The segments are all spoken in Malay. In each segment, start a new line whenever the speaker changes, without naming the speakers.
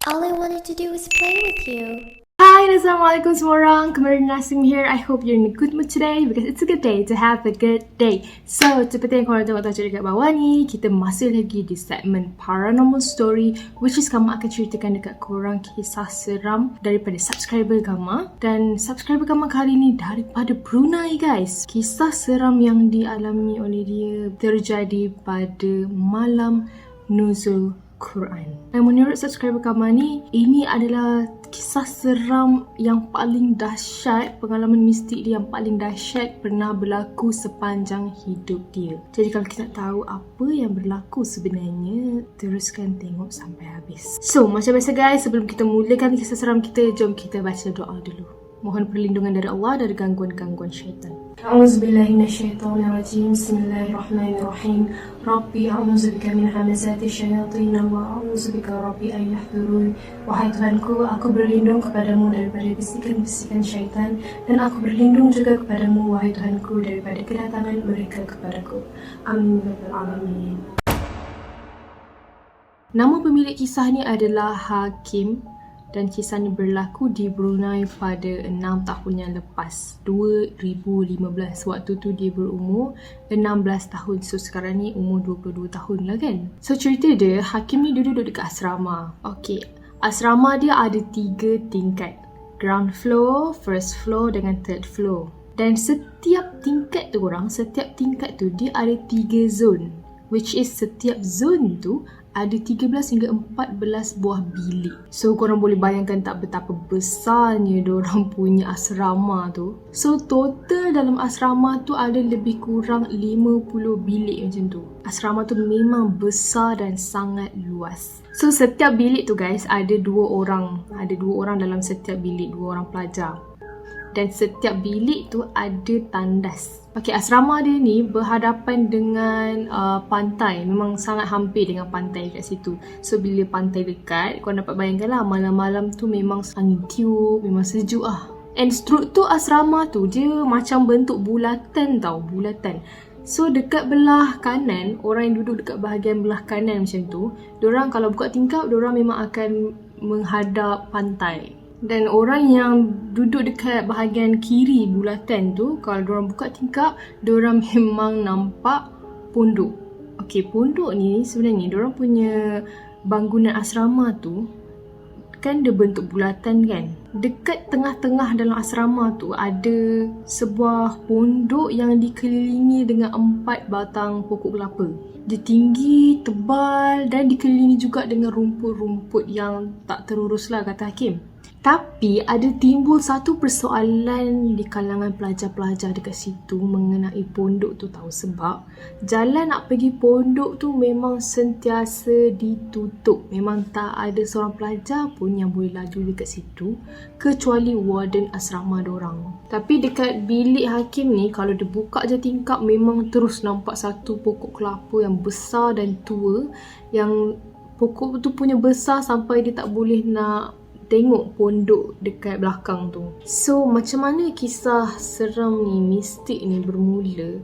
All I wanted to do was play with you.
Hi, Assalamualaikum semua orang. Kemarin Nasim here. I hope you're in a good mood today because it's a good day to have a good day. So, seperti yang korang tengok tajuk dekat bawah ni, kita masih lagi di segmen Paranormal Story, which is Kama akan ceritakan dekat korang kisah seram daripada subscriber Kama. Dan subscriber Kama kali ni daripada Brunei, guys. Kisah seram yang dialami oleh dia terjadi pada malam nuzul Quran. Dan menurut subscriber Kama ni, ini adalah kisah seram yang paling dahsyat, pengalaman mistik dia yang paling dahsyat pernah berlaku sepanjang hidup dia. Jadi kalau kita nak tahu apa yang berlaku sebenarnya, teruskan tengok sampai habis. So, macam biasa guys, sebelum kita mulakan kisah seram kita, jom kita baca doa dulu. Mohon perlindungan dari Allah dari gangguan-gangguan syaitan. A'udzubillahi minasyaitonirrajim. Bismillahirrahmanirrahim. Rabbi a'udzubika min hamazati syayatin wa a'udzubika rabbi an yahdurun. Wahai Tuhanku, aku berlindung kepadamu daripada bisikan-bisikan syaitan, dan aku berlindung juga kepadamu wahai Tuhanku daripada kedatangan mereka kepadaku. Amin ya rabbal alamin. Nama pemilik kisah ni adalah Hakim. Dan kisah ni berlaku di Brunei pada 6 tahun yang lepas, 2015. Waktu tu dia berumur 16 tahun. So sekarang ni umur 22 tahun lah kan. So cerita dia, Hakim ni duduk dekat asrama. Okay, asrama dia ada 3 tingkat. Ground floor, first floor dengan third floor. Dan setiap tingkat tu dia ada 3 zone. Which is setiap zone tu ada 13 hingga 14 buah bilik. So korang boleh bayangkan tak betapa besarnya diorang punya asrama tu. So total dalam asrama tu ada lebih kurang 50 bilik macam tu. Asrama tu memang besar dan sangat luas. So setiap bilik tu guys ada 2 orang. Ada 2 orang dalam setiap bilik, 2 orang pelajar. Dan setiap bilik tu ada tandas. Okay, asrama dia ni berhadapan dengan pantai. Memang sangat hampir dengan pantai kat situ. So bila pantai dekat, korang dapat bayangkan lah, malam-malam tu memang angin tiup, memang sejuk lah. And struktur asrama tu dia macam bentuk bulatan tau, bulatan. So dekat belah kanan, orang yang duduk dekat bahagian belah kanan macam tu, diorang kalau buka tingkap, diorang memang akan menghadap pantai. Dan orang yang duduk dekat bahagian kiri bulatan tu, kalau diorang buka tingkap, diorang memang nampak pondok. Okey, pondok ni sebenarnya diorang punya bangunan asrama tu kan dia bentuk bulatan kan. Dekat tengah-tengah dalam asrama tu ada sebuah pondok yang dikelilingi dengan 4 batang pokok kelapa. Dia tinggi, tebal dan dikelilingi juga dengan rumput-rumput yang tak terurus lah kata Hakim. Tapi ada timbul satu persoalan di kalangan pelajar-pelajar dekat situ mengenai pondok tu tahu. Sebab jalan nak pergi pondok tu memang sentiasa ditutup. Memang tak ada seorang pelajar pun yang boleh laju dekat situ kecuali warden asrama dorang. Tapi dekat bilik Hakim ni, kalau dia buka je tingkap, memang terus nampak satu pokok kelapa yang besar dan tua. Yang pokok tu punya besar sampai dia tak boleh nak tengok pondok dekat belakang tu. So macam mana kisah seram ni, mistik ni bermula?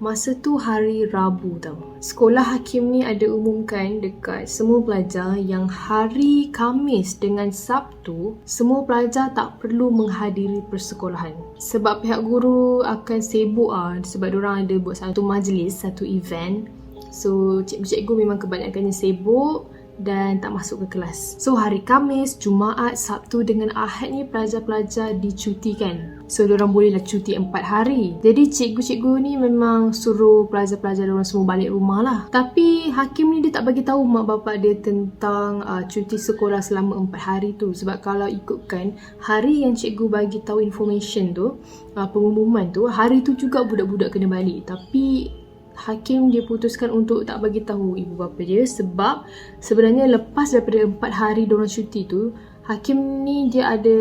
Masa tu hari Rabu tau. Sekolah Hakim ni ada umumkan dekat semua pelajar yang hari Khamis dengan Sabtu, semua pelajar tak perlu menghadiri persekolahan. Sebab pihak guru akan sibuk sebab diorang ada buat satu majlis, satu event. So cikgu-cikgu memang kebanyakannya sibuk dan tak masuk ke kelas. So hari Khamis, Jumaat, Sabtu dengan Ahad ni pelajar-pelajar dicutikan. So diorang bolehlah cuti 4 hari. Jadi cikgu-cikgu ni memang suruh pelajar-pelajar diorang semua balik rumah lah. Tapi Hakim ni dia tak bagi tahu mak bapak dia tentang cuti sekolah selama 4 hari tu. Sebab kalau ikutkan hari yang cikgu bagi tahu information tu, pengumuman tu, hari tu juga budak-budak kena balik. Tapi Hakim dia putuskan untuk tak bagi tahu ibu bapa dia sebab sebenarnya lepas daripada 4 hari diorang cuti tu, Hakim ni dia ada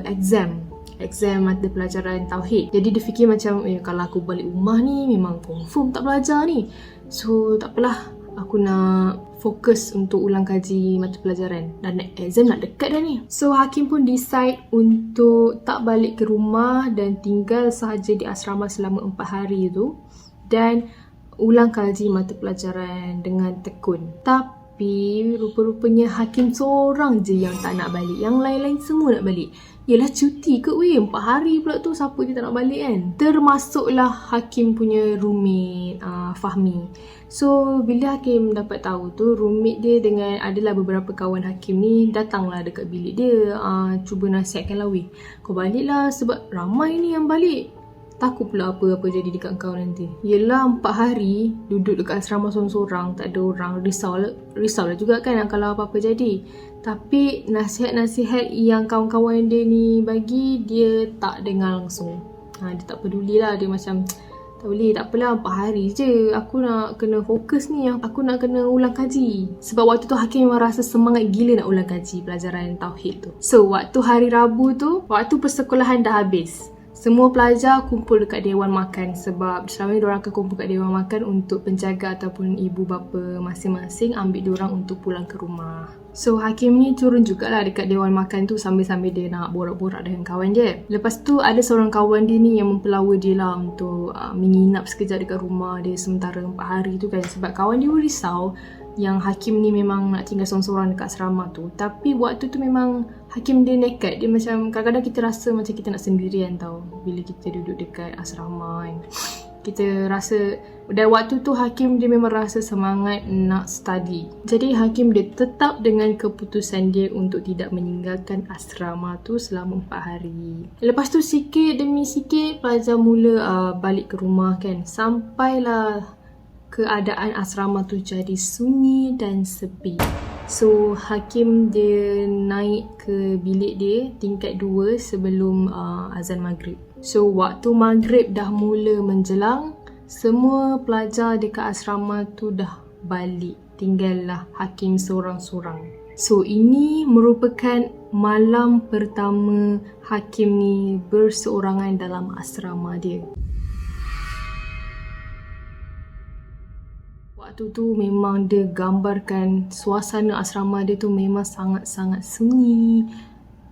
exam mata pelajaran Tauhid. Jadi dia fikir macam kalau aku balik rumah ni memang confirm tak belajar ni. So tak apalah, aku nak fokus untuk ulang kaji mata pelajaran dan exam nak dekat dah ni. So Hakim pun decide untuk tak balik ke rumah dan tinggal sahaja di asrama selama 4 hari tu dan ulang kaji mata pelajaran dengan tekun. Tapi Tapi rupa-rupanya Hakim seorang je yang tak nak balik. Yang lain-lain semua nak balik. Yelah cuti ke weh, 4 hari pula tu, siapa dia tak nak balik kan. Termasuklah Hakim punya roommate Fahmi. So bila Hakim dapat tahu tu, roommate dia dengan adalah beberapa kawan Hakim ni datanglah dekat bilik dia, cuba nasihatkanlah, weh kau balik lah sebab ramai ni yang balik. Takut pula apa-apa jadi dekat kau nanti. Yelah 4 hari duduk dekat asrama sorang-sorang, tak ada orang, risaulah juga kan kalau apa-apa jadi. Tapi nasihat-nasihat yang kawan-kawan dia ni bagi, dia tak dengar langsung. Dia tak pedulilah, dia macam tak boleh, tak apalah 4 hari je, aku nak kena fokus ni, aku nak kena ulang kaji. Sebab waktu tu Hakim memang rasa semangat gila nak ulang kaji pelajaran Tauhid tu. So waktu hari Rabu tu, waktu persekolahan dah habis, semua pelajar kumpul dekat Dewan Makan sebab selama ni diorang akan kumpul kat Dewan Makan untuk penjaga ataupun ibu bapa masing-masing ambil diorang untuk pulang ke rumah. So Hakim ni turun jugalah dekat Dewan Makan tu sambil-sambil dia nak borak-borak dengan kawan dia. Lepas tu ada seorang kawan dia ni yang mempelawa dia lah untuk menginap sekejap dekat rumah dia sementara 4 hari tu kan. Sebab kawan dia pun risau yang Hakim ni memang nak tinggal seorang-seorang dekat asrama tu. Tapi waktu tu memang Hakim dia nekat. Dia macam kadang-kadang kita rasa macam kita nak sendirian tau bila kita duduk dekat asrama kan. Kita rasa, dan waktu tu Hakim dia memang rasa semangat nak study. Jadi Hakim dia tetap dengan keputusan dia untuk tidak meninggalkan asrama tu selama 4 hari. Lepas tu sikit demi sikit pelajar mula balik ke rumah kan. Sampailah keadaan asrama tu jadi sunyi dan sepi. So Hakim dia naik ke bilik dia tingkat 2 sebelum azan maghrib. So waktu maghrib dah mula menjelang, semua pelajar dekat asrama tu dah balik. Tinggallah Hakim seorang-seorang. So ini merupakan malam pertama Hakim ni berseorangan dalam asrama dia. Waktu tu memang dia gambarkan suasana asrama dia tu memang sangat-sangat sunyi,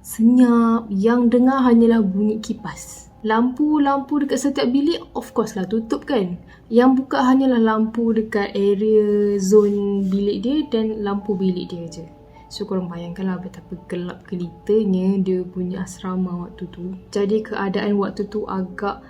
senyap, yang dengar hanyalah bunyi kipas. Lampu-lampu dekat setiap bilik of course lah tutup kan. Yang buka hanyalah lampu dekat area zon bilik dia dan lampu bilik dia je. So korang bayangkanlah betapa gelap gelitanya dia punya asrama waktu tu. Jadi keadaan waktu tu agak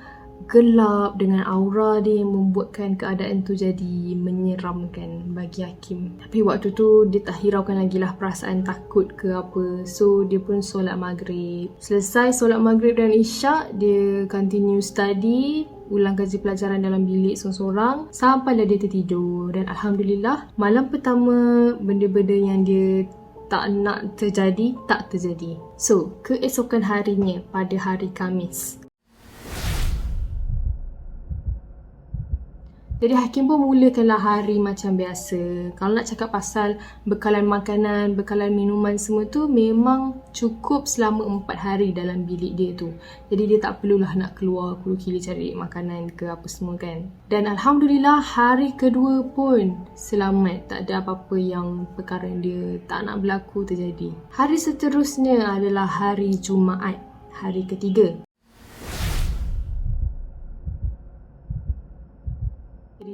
gelap dengan aura dia yang membuatkan keadaan tu jadi menyeramkan bagi Hakim. Tapi waktu tu dia tak hiraukan lagi lah perasaan takut ke apa. So dia pun solat maghrib. Selesai solat maghrib dan isyak, dia continue study, ulang kaji pelajaran dalam bilik seorang-seorang sampailah dia tertidur. Dan Alhamdulillah malam pertama benda-benda yang dia tak nak terjadi, tak terjadi. So keesokan harinya pada hari Khamis, jadi Hakim pun mulakanlah hari macam biasa. Kalau nak cakap pasal bekalan makanan, bekalan minuman semua tu memang cukup selama 4 hari dalam bilik dia tu. Jadi dia tak perlulah nak keluar kulu-kili cari makanan ke apa semua kan. Dan Alhamdulillah hari kedua pun selamat. Tak ada apa-apa yang perkara yang dia tak nak berlaku terjadi. Hari seterusnya adalah hari Jumaat, hari ketiga.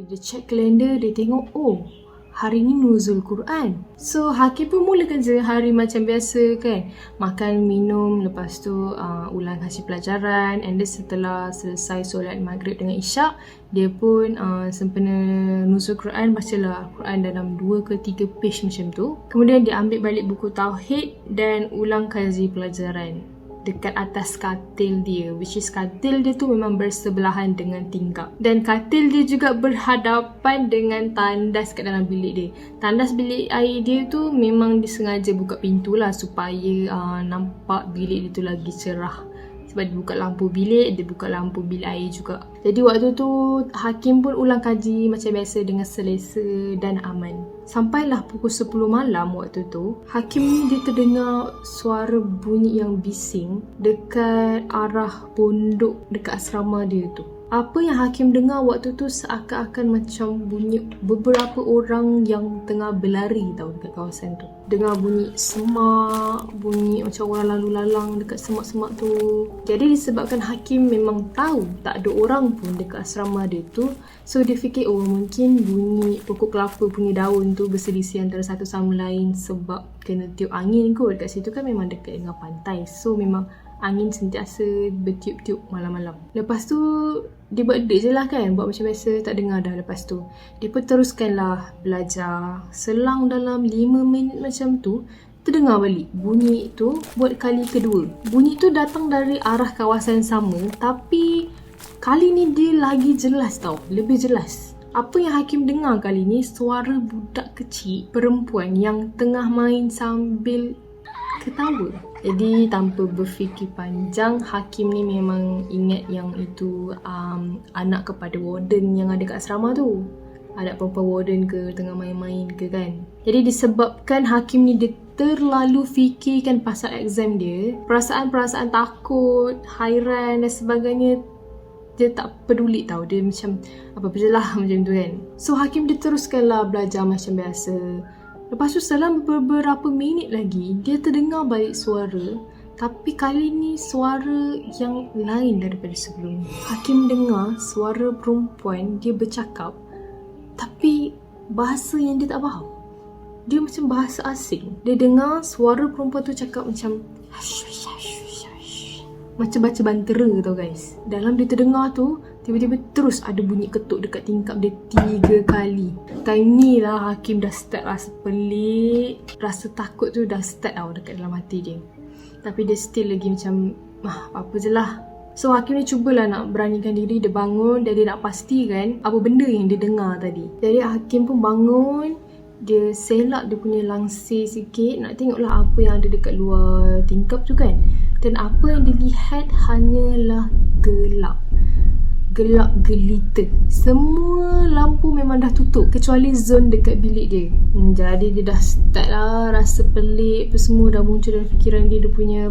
Dia check kalender, dia tengok, oh hari ni nuzul Quran. So Hakim pun mulakan je hari macam biasa kan. Makan, minum, lepas tu ulang hasil pelajaran. And then setelah selesai solat maghrib dengan isyak, dia pun sempena nuzul Quran, bacalah Quran dalam 2 ke 3 page macam tu. Kemudian dia ambil balik buku Tauhid dan ulang kaji pelajaran dekat atas katil dia, which is katil dia tu memang bersebelahan dengan tingkap. Dan katil dia juga berhadapan dengan tandas kat dalam bilik dia. Tandas bilik air dia tu memang disengaja buka pintu lah supaya nampak bilik dia tu lagi cerah. Sebab dia buka lampu bilik, dia buka lampu bilik air juga. Jadi waktu tu Hakim pun ulang kaji macam biasa dengan selesa dan aman. Sampailah pukul 10 malam waktu tu, Hakim ni dia terdengar suara bunyi yang bising dekat arah pondok dekat asrama dia tu. Apa yang Hakim dengar waktu tu seakan-akan macam bunyi beberapa orang yang tengah berlari tau dekat kawasan tu. Dengar bunyi semak, bunyi macam orang lalu lalang dekat semak-semak tu. Jadi disebabkan Hakim memang tahu tak ada orang pun dekat asrama dia tu, so dia fikir mungkin bunyi pokok kelapa punya daun tu berselisih antara satu sama lain sebab kena tiup angin kot. Kat situ kan memang dekat dengan pantai, so memang angin sentiasa bertiup-tiup malam-malam. Lepas tu dia buat date je lah kan, buat macam biasa, tak dengar dah. Lepas tu dia pun teruskanlah belajar. Selang dalam 5 minit macam tu, terdengar balik bunyi tu buat kali kedua. Bunyi tu datang dari arah kawasan sama, tapi kali ni dia lagi jelas tau, lebih jelas. Apa yang Hakim dengar kali ni, suara budak kecil perempuan yang tengah main sambil ketawa. Jadi tanpa berfikir panjang, Hakim ni memang ingat yang itu anak kepada warden yang ada kat asrama tu. Anak perempuan warden ke, tengah main-main ke kan. Jadi disebabkan Hakim ni dia terlalu fikirkan pasal exam dia, perasaan-perasaan takut, hairan dan sebagainya, dia tak peduli tau. Dia macam apa-apa je lah macam tu kan. So Hakim dia teruskanlah belajar macam biasa. Lepas tu selang beberapa minit lagi, dia terdengar balik suara, tapi kali ni suara yang lain daripada sebelum. Hakim dengar suara perempuan dia bercakap, tapi bahasa yang dia tak faham. Dia macam bahasa asing. Dia dengar suara perempuan tu cakap macam macam baca bantera tau guys. Dalam dia terdengar tu, tiba-tiba terus ada bunyi ketuk dekat tingkap dia 3 kali. Time ni lah Hakim dah start rasa pelik, rasa takut tu dah start tau dekat dalam hati dia. Tapi dia still lagi macam apa-apa je lah. So Hakim ni cubalah nak beranikan diri, dia bangun dan dia nak pastikan apa benda yang dia dengar tadi. Jadi Hakim pun bangun, dia selak dia punya langsir sikit, nak tengoklah apa yang ada dekat luar tingkap tu kan. Dan apa yang dilihat hanyalah gelap. Gelap gelita. Semua lampu memang dah tutup kecuali zon dekat bilik dia. Jadi dia dah start lah rasa pelik apa semua, dah muncul dalam fikiran dia, dia punya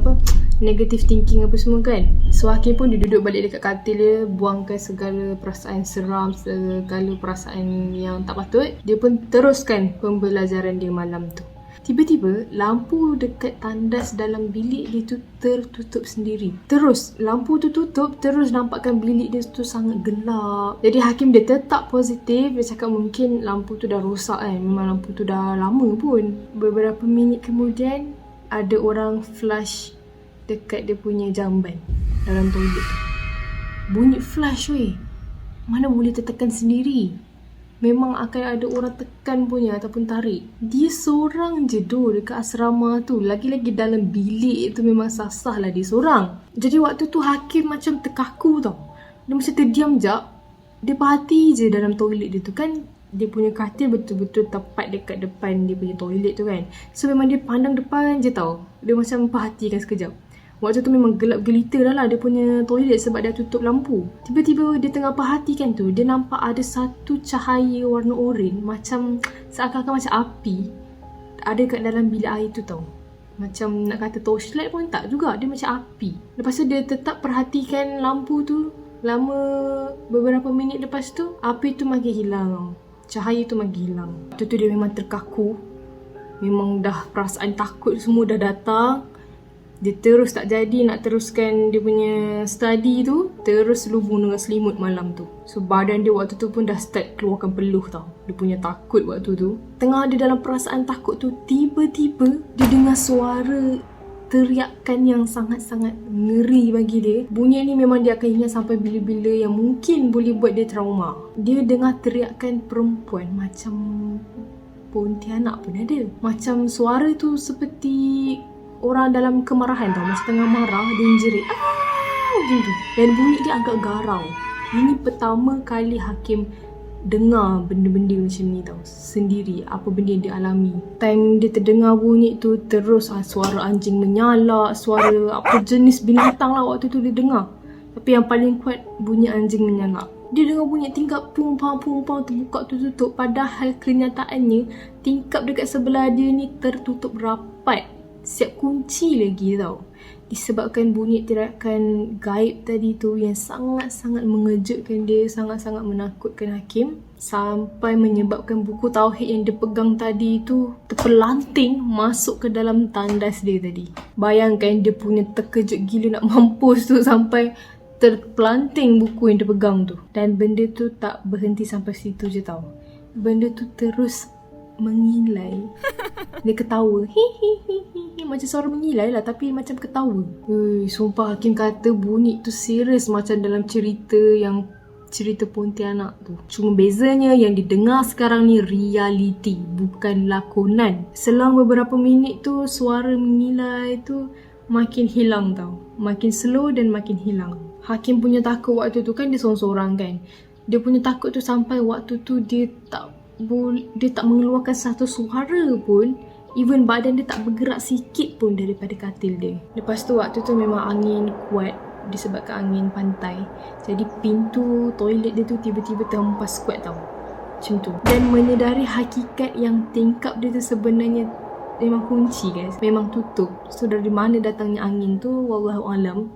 negative thinking apa semua kan. So Hakim pun dia duduk balik dekat katil dia, buangkan segala perasaan seram, segala perasaan yang tak patut. Dia pun teruskan pembelajaran dia malam tu. Tiba-tiba lampu dekat tandas dalam bilik dia tu tertutup sendiri. Terus lampu tu tutup, terus nampakkan bilik dia tu sangat gelap. Jadi Hakim dia tetap positif. Dia cakap mungkin lampu tu dah rosak kan, memang lampu tu dah lama pun. Beberapa minit kemudian ada orang flush dekat dia punya jamban dalam toilet. Bunyi flush weh, mana boleh tertekan sendiri. Memang akan ada orang tekan punya ataupun tarik. Dia seorang je dekat asrama tu. Lagi-lagi dalam bilik tu memang sasah lah dia seorang. Jadi waktu tu Hakim macam terkaku tau. Dia macam terdiam jap. Dia perhati je dalam toilet dia tu kan. Dia punya katil betul-betul tepat dekat depan dia punya toilet tu kan. So memang dia pandang depan je tau. Dia macam perhatikan sekejap. Waktu tu memang gelap gelita dah lah dia punya toilet sebab dia tutup lampu. Tiba-tiba dia tengah perhatikan tu, dia nampak ada satu cahaya warna oranye, macam seakan-akan macam api, ada kat dalam bilik air tu tau. Macam nak kata torchlight pun tak juga, dia macam api. Lepas tu dia tetap perhatikan lampu tu. Lama beberapa minit lepas tu, api tu makin hilang. Cahaya tu makin hilang. Waktu tu dia memang terkaku. Memang dah perasaan takut semua dah datang. Dia terus tak jadi nak teruskan dia punya study tu, terus lubung dengan selimut malam tu. So badan dia waktu tu pun dah start keluarkan peluh tau. Dia punya takut waktu tu. Tengah dia dalam perasaan takut tu, tiba-tiba dia dengar suara teriakan yang sangat-sangat ngeri bagi dia. Bunyi ni memang dia akan ingat sampai bila-bila, yang mungkin boleh buat dia trauma. Dia dengar teriakan perempuan macam pontianak pun ada. Macam suara tu seperti orang dalam kemarahan tau, macam tengah marah, dia menjerit gitu. Dan bunyi dia agak garau. Ini pertama kali Hakim dengar benda-benda macam ni tau, sendiri, apa benda yang dia alami. Time dia terdengar bunyi tu, terus suara anjing menyalak, suara apa jenis binatang lah waktu tu dia dengar. Tapi yang paling kuat bunyi anjing menyalak. Dia dengar bunyi tingkap pumpang-pumpang terbuka tutup, padahal kenyataannya tingkap dekat sebelah dia ni tertutup rapat. siap kunci lagi tau. Disebabkan bunyi teriakan gaib tadi tu yang sangat-sangat mengejutkan dia, sangat-sangat menakutkan Hakim, sampai menyebabkan buku tauhid yang dia pegang tadi tu terpelanting masuk ke dalam tandas dia tadi. Bayangkan dia punya terkejut gila nak mampus tu sampai terpelanting buku yang dia pegang tu. Dan benda tu tak berhenti sampai situ je tau. Benda tu terus mengilai. Dia ketawa. Hi. Macam suara mengilai lah, tapi macam ketawa. Sumpah Hakim kata bunyi tu serius macam dalam cerita Pontianak tu. Cuma bezanya yang didengar sekarang ni reality, bukan lakonan. Selang beberapa minit tu suara mengilai tu makin hilang tau. Makin slow dan makin hilang. Hakim punya takut waktu tu kan dia seorang-seorang kan. Dia punya takut tu sampai waktu tu dia tak mengeluarkan satu suara pun. Even badan dia tak bergerak sikit pun daripada katil dia. Lepas tu waktu tu memang angin kuat disebabkan angin pantai. Jadi pintu toilet dia tu tiba-tiba terhempas kuat tau. Macam tu. Dan menyedari hakikat yang tingkap dia tu sebenarnya memang kunci guys. Memang tutup. So dari mana datangnya angin tu wallahualam.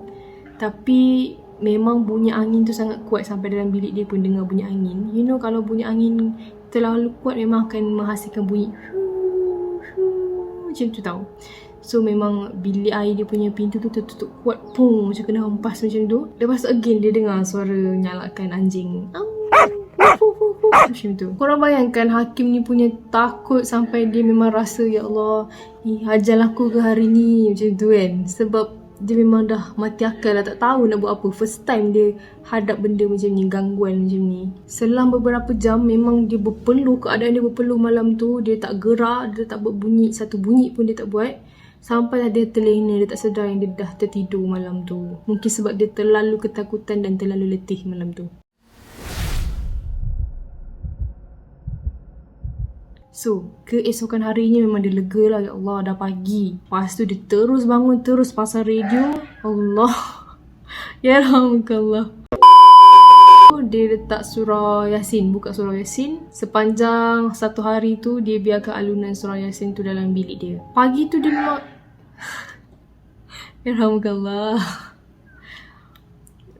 Tapi memang bunyi angin tu sangat kuat sampai dalam bilik dia pun dengar bunyi angin. You know kalau bunyi angin terlalu kuat memang akan menghasilkan bunyi macam tu tau. So memang bilik air dia punya pintu tu tertutup kuat, pum, macam kena hempas macam tu. Lepas tu again dia dengar suara nyalakan anjing macam tu. Korang bayangkan Hakim ni punya takut sampai dia memang rasa ya Allah, ajal aku ke hari ni macam tu kan. Sebab dia memang dah mati akal dah, tak tahu nak buat apa. First time dia hadap benda macam ni, gangguan macam ni. Selang beberapa jam memang dia berpeluh, keadaan dia berpeluh malam tu. Dia tak gerak, dia tak buat bunyi, satu bunyi pun dia tak buat. Sampailah dia terlena, dia tak sedar yang dia dah tertidur malam tu. Mungkin sebab dia terlalu ketakutan dan terlalu letih malam tu. So, keesokan harinya memang dia lega lah. Ya Allah, dah pagi. Lepas tu dia terus bangun, terus pasang radio. Allah. Ya Rahmatullah. Dia letak surah Yasin, buka surah Yasin. Sepanjang satu hari tu, dia biarkan alunan surah Yasin tu dalam bilik dia. Pagi tu dia memang... Ya Rahmatullah.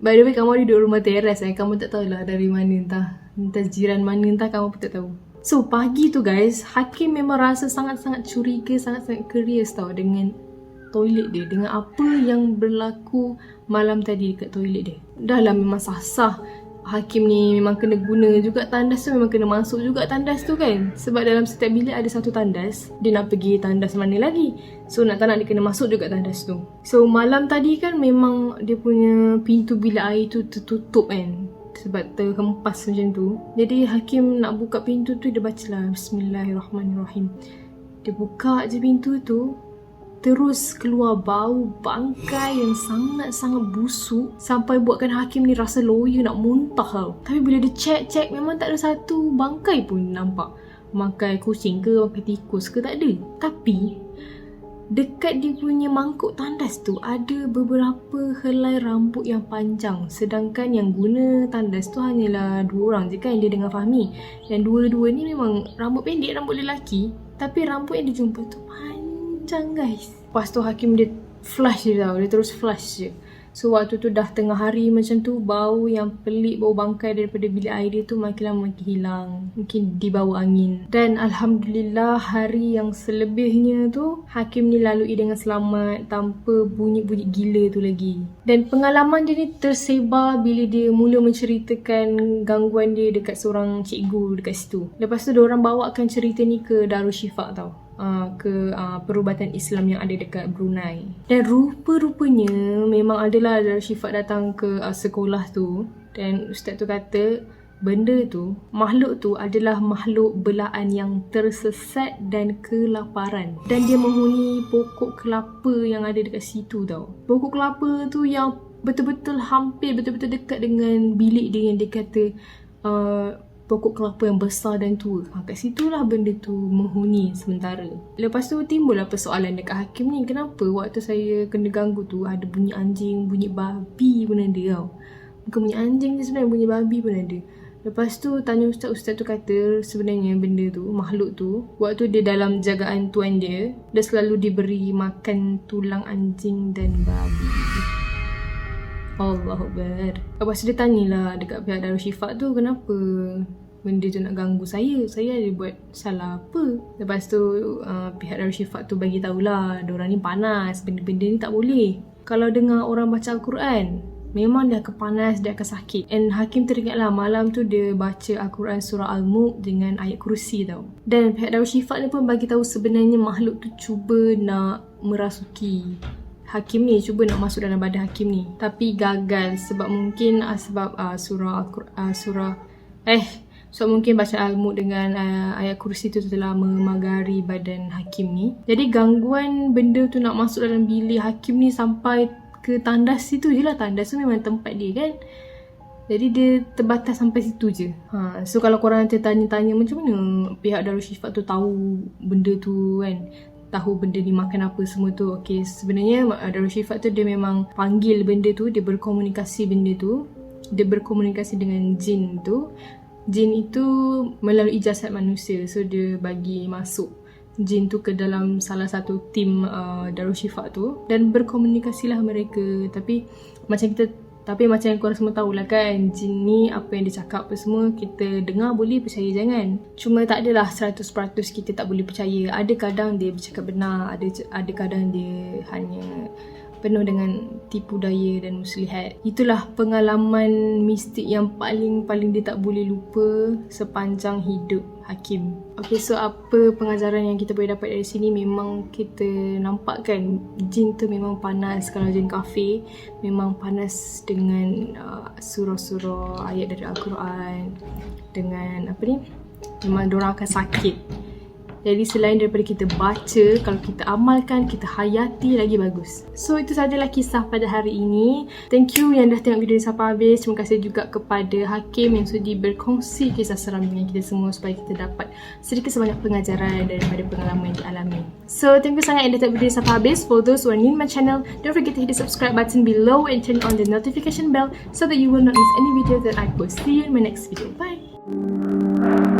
By the way, kamu duduk rumah teras kamu tak tahulah dari mana, entah jiran mana, entah kamu pun tak tahu. So pagi tu guys, Hakim memang rasa sangat-sangat curiga, sangat-sangat curious tau dengan toilet dia, dengan apa yang berlaku malam tadi dekat toilet dia. Dah lah memang sah-sah Hakim ni memang kena guna juga tandas tu, memang kena masuk juga tandas tu kan. Sebab dalam setiap bilik ada satu tandas, dia nak pergi tandas mana lagi. So nak tak nak dia kena masuk juga tandas tu. So malam tadi kan memang dia punya pintu bilik air tu tertutup kan, sebab terhempas macam tu. Jadi Hakim nak buka pintu tu, dia bacalah Bismillahirrahmanirrahim. Dia buka je pintu tu, terus keluar bau bangkai yang sangat-sangat busuk sampai buatkan Hakim ni rasa loya nak muntah tau. Tapi bila dia check memang tak ada satu bangkai pun nampak. Bangkai kucing ke, bangkai tikus ke, tak ada. Tapi dekat dia punya mangkuk tandas tu ada beberapa helai rambut yang panjang. Sedangkan yang guna tandas tu hanyalah 2 orang je kan, dia dengan Fahmi. Dan dua-dua ni memang rambut pendek, rambut lelaki. Tapi rambut yang dia jumpa tu panjang guys. Lepas tu Hakim dia flush je tau, dia terus flush je. So waktu tu dah tengah hari macam tu, bau yang pelik, bau bangkai daripada bilik air dia tu makin lama makin hilang. Mungkin dibawa angin. Dan Alhamdulillah hari yang selebihnya tu Hakim ni lalui dengan selamat tanpa bunyi-bunyi gila tu lagi. Dan pengalaman dia ni tersebar bila dia mula menceritakan gangguan dia dekat seorang cikgu dekat situ. Lepas tu diorang bawakan cerita ni ke Darul Shifa tau, ke perubatan Islam yang ada dekat Brunei. Dan rupa-rupanya memang adalah Darul Shifa datang ke sekolah tu. Dan ustaz tu kata benda tu, makhluk tu adalah makhluk belaan yang tersesat dan kelaparan. Dan dia menghuni pokok kelapa yang ada dekat situ tau. Pokok kelapa tu yang betul-betul hampir betul-betul dekat dengan bilik dia yang dia kata pokok kelapa yang besar dan tua. Kat situlah benda tu menghuni sementara. Lepas tu timbullah persoalan dekat Hakim ni. Kenapa waktu saya kena ganggu tu ada bunyi anjing, bunyi babi pun ada tau. Bukan bunyi anjing je sebenarnya, bunyi babi pun ada. Lepas tu tanya ustaz tu kata sebenarnya benda tu, makhluk tu, waktu dia dalam jagaan tuan dia selalu diberi makan tulang anjing dan babi. Allahuakbar. Lepas tu dia tanyalah dekat pihak Darul Shifa tu, kenapa benda tu nak ganggu saya ada buat salah apa? Lepas tu pihak Darul Shifa tu bagi tahulah, diorang ni panas, benda-benda ni tak boleh. Kalau dengar orang baca Al-Quran, memang dia akan panas, dia akan sakit. And Hakim teringatlah malam tu dia baca Al-Quran surah Al-Mulk dengan ayat kursi tau. Dan pihak Darul Shifa ni pun bagi tahu sebenarnya makhluk tu cuba nak merasuki Hakim ni, cuba nak masuk dalam badan Hakim ni, tapi gagal sebab mungkin sebab sebab mungkin baca Al-Mulk dengan ayat kursi tu telah memagari badan Hakim ni. Jadi gangguan benda tu nak masuk dalam bilik Hakim ni sampai ke tandas situ je lah. Tandas tu memang tempat dia kan. Jadi dia terbatas sampai situ je. So kalau korang tanya-tanya macam mana pihak Darul Shifa tu tahu benda tu kan, tahu benda ni makan apa semua tu. Okay, sebenarnya Darul Shifa tu dia memang panggil benda tu, dia berkomunikasi benda tu, dia berkomunikasi dengan jin tu. Jin itu melalui jasad manusia, so dia bagi masuk jin tu ke dalam salah satu tim Darul Shifa tu dan berkomunikasilah mereka. Tapi macam yang korang semua tahulah kan, jin ni apa yang dia cakap apa semua kita dengar boleh, percaya jangan. Cuma tak adalah 100% kita tak boleh percaya. Ada kadang dia bercakap benar, ada kadang dia hanya penuh dengan tipu daya dan muslihat. Itulah pengalaman mistik yang paling dia tak boleh lupa sepanjang hidup Hakim. Okay, so apa pengajaran yang kita boleh dapat dari sini? Memang kita nampak kan, jin tu memang panas. Kalau jin kafir memang panas dengan surah-surah ayat dari Al-Quran, dengan memang diorang akan sakit. Jadi selain daripada kita baca, kalau kita amalkan, kita hayati lagi bagus. So itu sajalah kisah pada hari ini. Thank you yang dah tengok video ni sampai habis. Terima kasih juga kepada Hakim yang sudi berkongsi kisah seram dengan kita semua supaya kita dapat sedikit sebanyak pengajaran daripada pengalaman yang dialami. So thank you sangat yang dah tengok video ni sampai habis. For those who are new to my channel, don't forget to hit the subscribe button below and turn on the notification bell so that you will not miss any video that I post. See you in my next video. Bye!